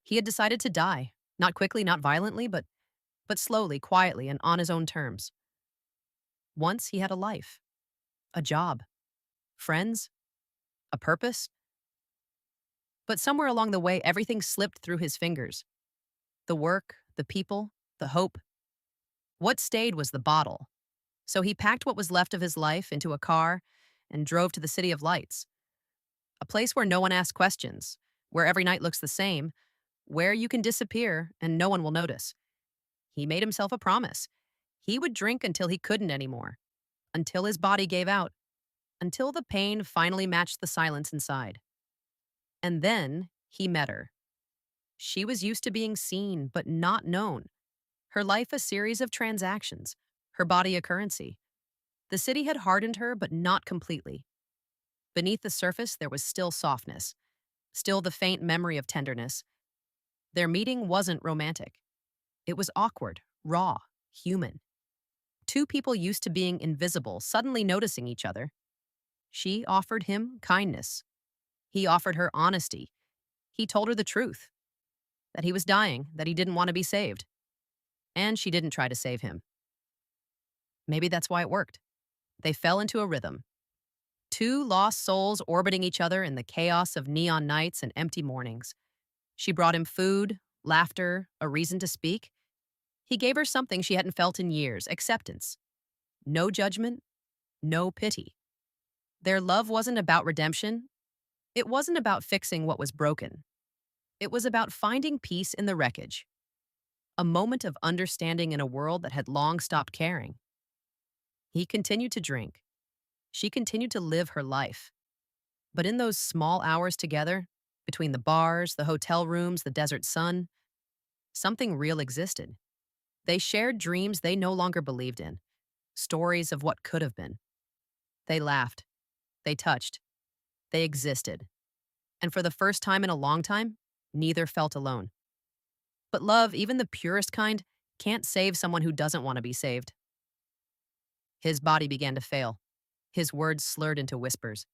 He had decided to die, not quickly, not violently, but slowly, quietly, and on his own terms. Once he had a life, a job, friends, a purpose, but somewhere along the way, everything slipped through his fingers. The work, the people, the hope. What stayed was the bottle. So he packed what was left of his life into a car and drove to the City of Lights, a place where no one asks questions, where every night looks the same, where you can disappear and no one will notice. He made himself a promise. He would drink until he couldn't anymore, until his body gave out, until the pain finally matched the silence inside. And then he met her. She was used to being seen but not known. Her life a series of transactions, her body a currency. The city had hardened her, but not completely. Beneath the surface, there was still softness, still the faint memory of tenderness. Their meeting wasn't romantic. It was awkward, raw, human. Two people used to being invisible, suddenly noticing each other. She offered him kindness. He offered her honesty. He told her the truth, that he was dying, that he didn't want to be saved. And she didn't try to save him. Maybe that's why it worked. They fell into a rhythm. Two lost souls orbiting each other in the chaos of neon nights and empty mornings. She brought him food, laughter, a reason to speak. He gave her something she hadn't felt in years, acceptance. No judgment, no pity. Their love wasn't about redemption. It wasn't about fixing what was broken. It was about finding peace in the wreckage. A moment of understanding in a world that had long stopped caring. He continued to drink. She continued to live her life. But in those small hours together, between the bars, the hotel rooms, the desert sun, something real existed. They shared dreams they no longer believed in, stories of what could have been. They laughed. They touched. They existed. And for the first time in a long time, neither felt alone. But love, even the purest kind, can't save someone who doesn't want to be saved. His body began to fail. His words slurred into whispers.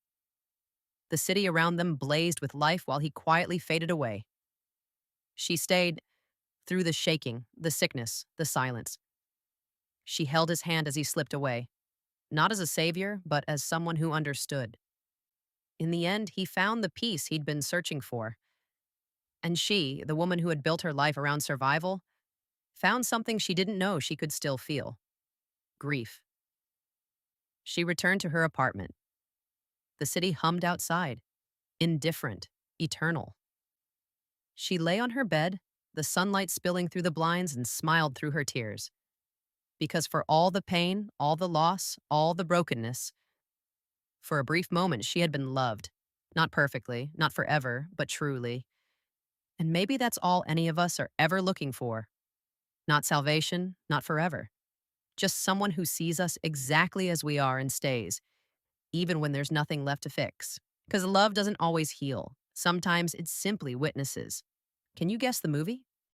The city around them blazed with life while he quietly faded away. She stayed through the shaking, the sickness, the silence. She held his hand as he slipped away, not as a savior, but as someone who understood. In the end, he found the peace he'd been searching for. And she, the woman who had built her life around survival, found something she didn't know she could still feel: grief. She returned to her apartment. The city hummed outside, indifferent, eternal. She lay on her bed, the sunlight spilling through the blinds, and smiled through her tears. Because for all the pain, all the loss, all the brokenness, for a brief moment she had been loved. Not perfectly, not forever, but truly. And maybe that's all any of us are ever looking for. Not salvation, not forever. Just someone who sees us exactly as we are and stays, even when there's nothing left to fix. Because love doesn't always heal. Sometimes it simply witnesses. Can you guess the movie?